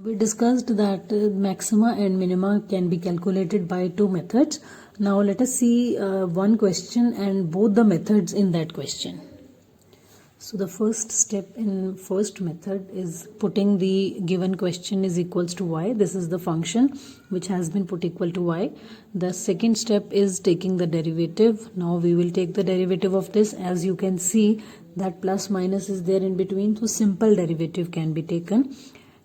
We discussed that maxima and minima can be calculated by two methods. Now let us see one question and both the methods in that question. So the first step in first method is putting the given question is equals to y. This is the function which has been put equal to y. The second step is taking the derivative. Now we will take the derivative of this. As you can see that plus minus is there in between, so simple derivative can be taken.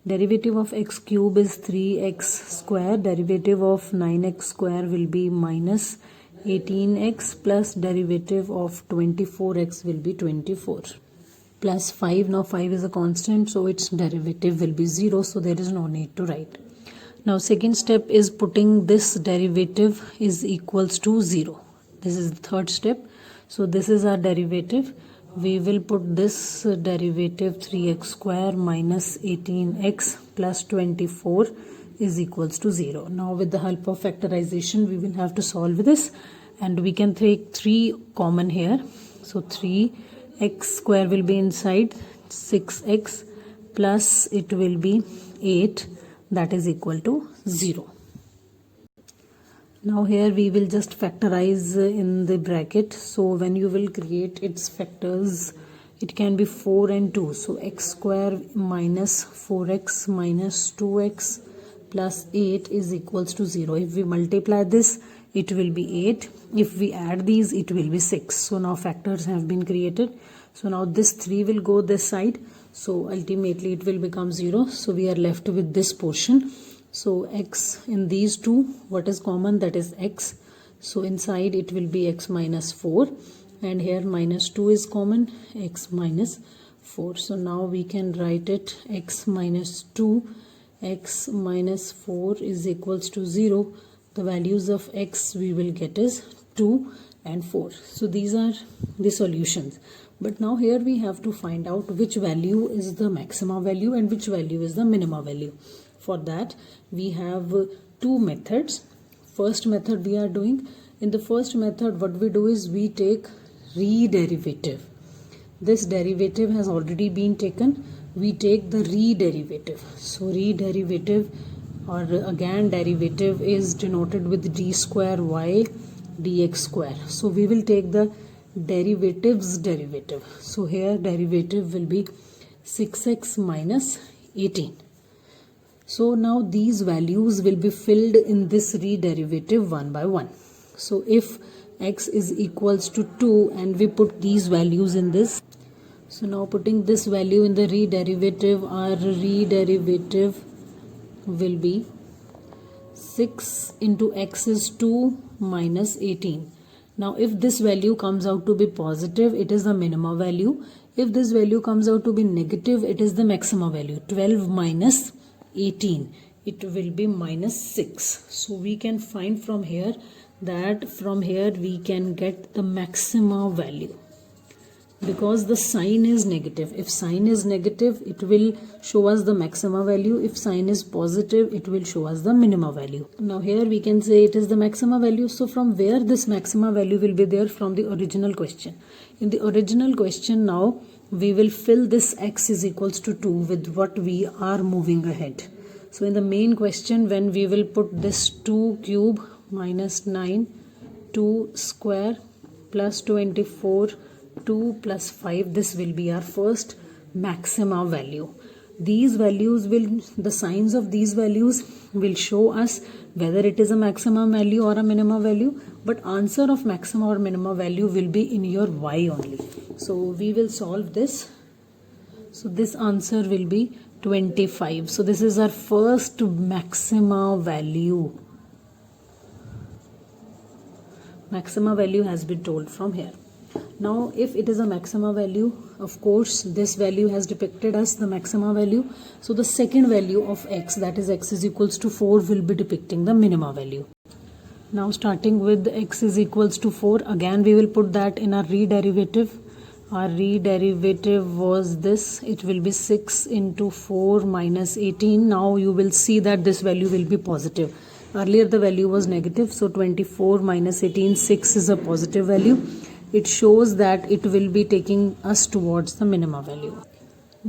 Derivative of x cube is 3x square. Derivative of 9x square will be minus 18x plus derivative of 24x will be 24 plus 5. Now 5 is a constant, so its derivative will be 0, so there is no need to write. Now second step is putting this derivative is equals to 0. This is the third step. So this is our derivative. We will put this derivative 3x square minus 18x plus 24 is equals to 0. Now with the help of factorization we will have to solve this, and we can take 3 common here. So 3x square will be inside, 6x plus it will be 8, that is equal to 0. Now here we will just factorize in the bracket. So when you will create its factors, it can be 4 and 2. So x square minus 4x minus 2x plus 8 is equals to 0. If we multiply this, it will be 8. If we add these, it will be 6. So now factors have been created. So now this 3 will go this side. So ultimately it will become 0. So we are left with this portion. So x in these two, what is common? That is x. So inside it will be x minus 4, and here minus 2 is common, x minus 4. So now we can write it x minus 2, x minus 4 is equals to 0. The values of x we will get is 2 and 4. So these are the solutions. But now here we have to find out which value is the maxima value and which value is the minima value. For that we have two methods. First method we are doing. In the first method what we do is we take rederivative. This derivative has already been taken. We take the rederivative. So rederivative or again derivative is denoted with d square y dx square. So we will take the derivative's derivative. So here derivative will be 6x minus 18. So now these values will be filled in this rederivative one by one. So if x is equals to 2 and we put these values in this. So now putting this value in the rederivative, our rederivative will be 6 into x is 2 minus 18. Now if this value comes out to be positive, it is the minima value. If this value comes out to be negative, it is the maxima value. 12 minus 18, it will be minus 6. So we can find from here that from here we can get the maxima value, because the sign is negative. If sign is negative, it will show us the maxima value. If sign is positive, it will show us the minima value. Now here we can say it is the maxima value. So from where this maxima value will be there? From the original question. In the original question, now we will fill this x is equals to 2 with what we are moving ahead. So in the main question, when we will put this 2 cube minus 9, 2 square plus 24, 2 plus 5, this will be our first maxima value. These values will, the signs of these values will show us whether it is a maximum value or a minima value, but answer of maxima or minima value will be in your y only. So we will solve this. So this answer will be 25. So this is our first maxima value. Maxima value has been told from here. Now if it is a maxima value, of course this value has depicted as the maxima value. So the second value of x, that is x is equals to 4, will be depicting the minima value. Now starting with x is equals to 4, again we will put that in our rederivative. Our rederivative was this, it will be 6 into 4 minus 18. Now you will see that this value will be positive. Earlier the value was negative, so 24 minus 18, 6 is a positive value. It shows that it will be taking us towards the minima value.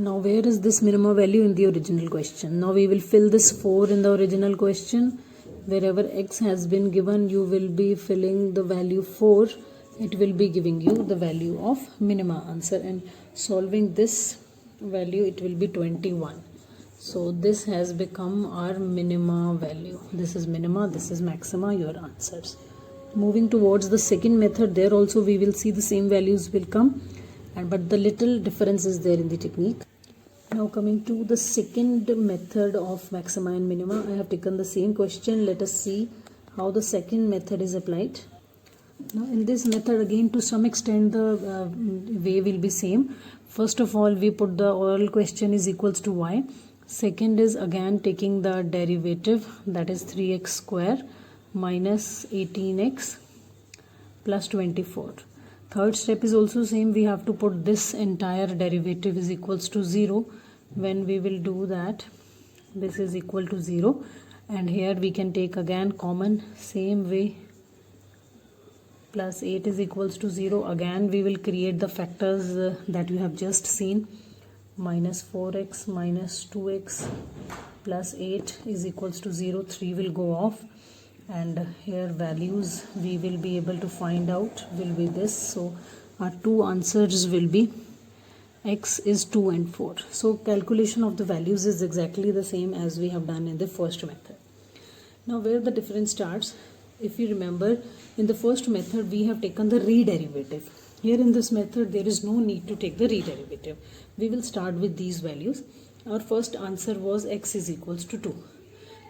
Now where is this minima value in the original question? Now we will fill this 4 in the original question. Wherever x has been given, you will be filling the value 4. It will be giving you the value of minima answer, and solving this value it will be 21. So this has become our minima value. This is minima, this is maxima, your answers. Moving towards the second method, there also we will see the same values will come, but the little difference is there in the technique. Now coming to the second method of maxima and minima, I have taken the same question. Let us see how the second method is applied. Now in this method again, to some extent the way will be same. First of all, we put the oral question is equals to y. Second is again taking the derivative, that is 3x square minus 18x plus 24. Third step is also same. We have to put this entire derivative is equals to 0. When we will do that, this is equal to 0, and here we can take again common, same way, plus 8 is equals to 0. Again we will create the factors that you have just seen. Minus 4x minus 2x plus 8 is equals to 0. 3 will go off, and here values we will be able to find out will be this. So our two answers will be x is 2 and 4. So calculation of the values is exactly the same as we have done in the first method. Now where the difference starts, if you remember, in the first method we have taken the rederivative. Here in this method there is no need to take the rederivative. We will start with these values. Our first answer was x is equals to 2.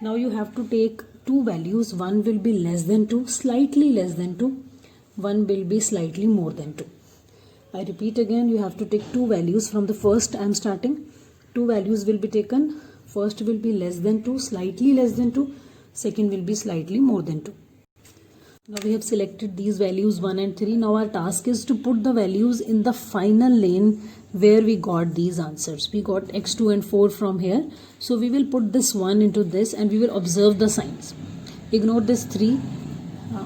Now you have to take two values. One will be less than 2, slightly less than 2. One will be slightly more than 2. I repeat again, you have to take two values. From the first I am starting. Two values will be taken. First will be less than 2, slightly less than 2. Second will be slightly more than 2. Now we have selected these values 1 and 3. Now our task is to put the values in the final lane where we got these answers. We got x, 2 and 4 from here. So we will put this 1 into this and we will observe the signs. Ignore this 3.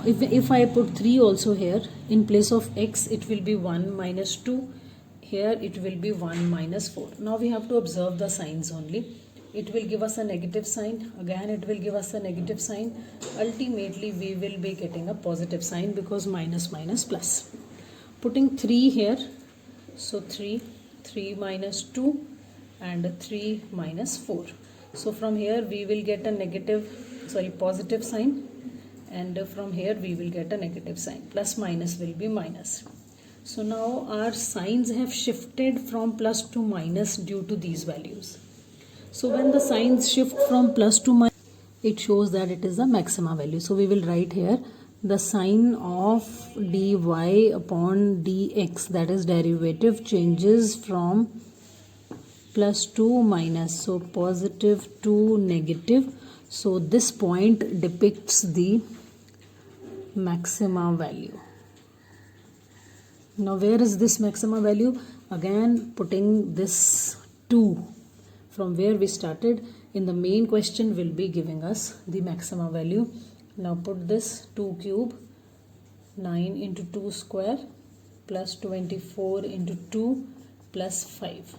If I put 3 also here, in place of x it will be 1 minus 2. Here it will be 1 minus 4. Now we have to observe the signs only. It will give us a negative sign. Again it will give us a negative sign. Ultimately we will be getting a positive sign because minus minus plus. Putting 3 here. So 3 minus 2 and 3 minus 4. So from here we will get a positive sign, and from here we will get a negative sign. Plus minus will be minus. So now our signs have shifted from plus to minus due to these values. So when the signs shift from plus to minus, it shows that it is a maxima value. So we will write here the sign of dy upon dx, that is derivative, changes from plus to minus. So positive to negative. So this point depicts the maxima value. Now where is this maxima value? Again putting this 2 from where we started in the main question will be giving us the maxima value. Now put this 2 cube, 9 into 2 square plus 24 into 2 plus 5.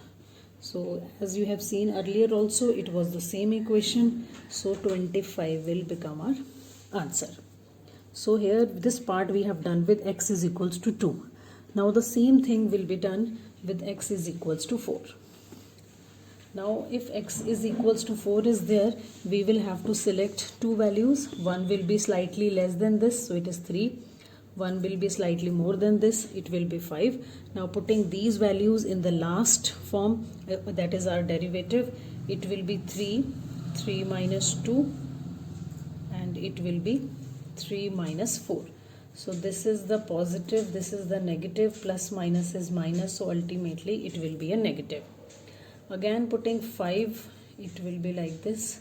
So as you have seen earlier also, it was the same equation. So 25 will become our answer. So here this part we have done with x is equals to 2. Now the same thing will be done with x is equals to 4. Now if x is equals to 4 is there, we will have to select two values. One will be slightly less than this, so it is 3. One will be slightly more than this, it will be 5. Now putting these values in the last form, that is our derivative, it will be 3 minus 2, and it will be 3 minus 4. So this is the positive, this is the negative, plus minus is minus, so ultimately it will be a negative. Again putting 5, it will be like this.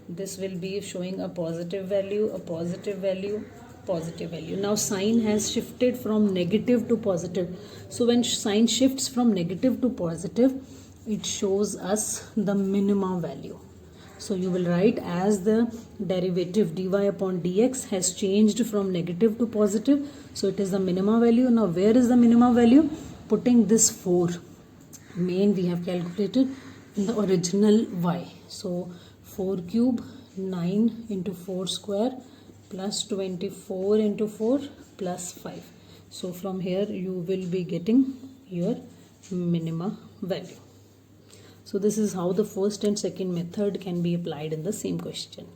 This will be showing a positive value, a positive value, positive value. Now sign has shifted from negative to positive. So when sign shifts from negative to positive, it shows us the minimum value. So you will write as the derivative dy upon dx has changed from negative to positive. So it is the minimum value. Now where is the minimum value? Putting this 4. main we have calculated in the original y. So 4 cube 9 into 4 square plus 24 into 4 plus 5. So from here you will be getting your minima value. So this is how the first and second method can be applied in the same question.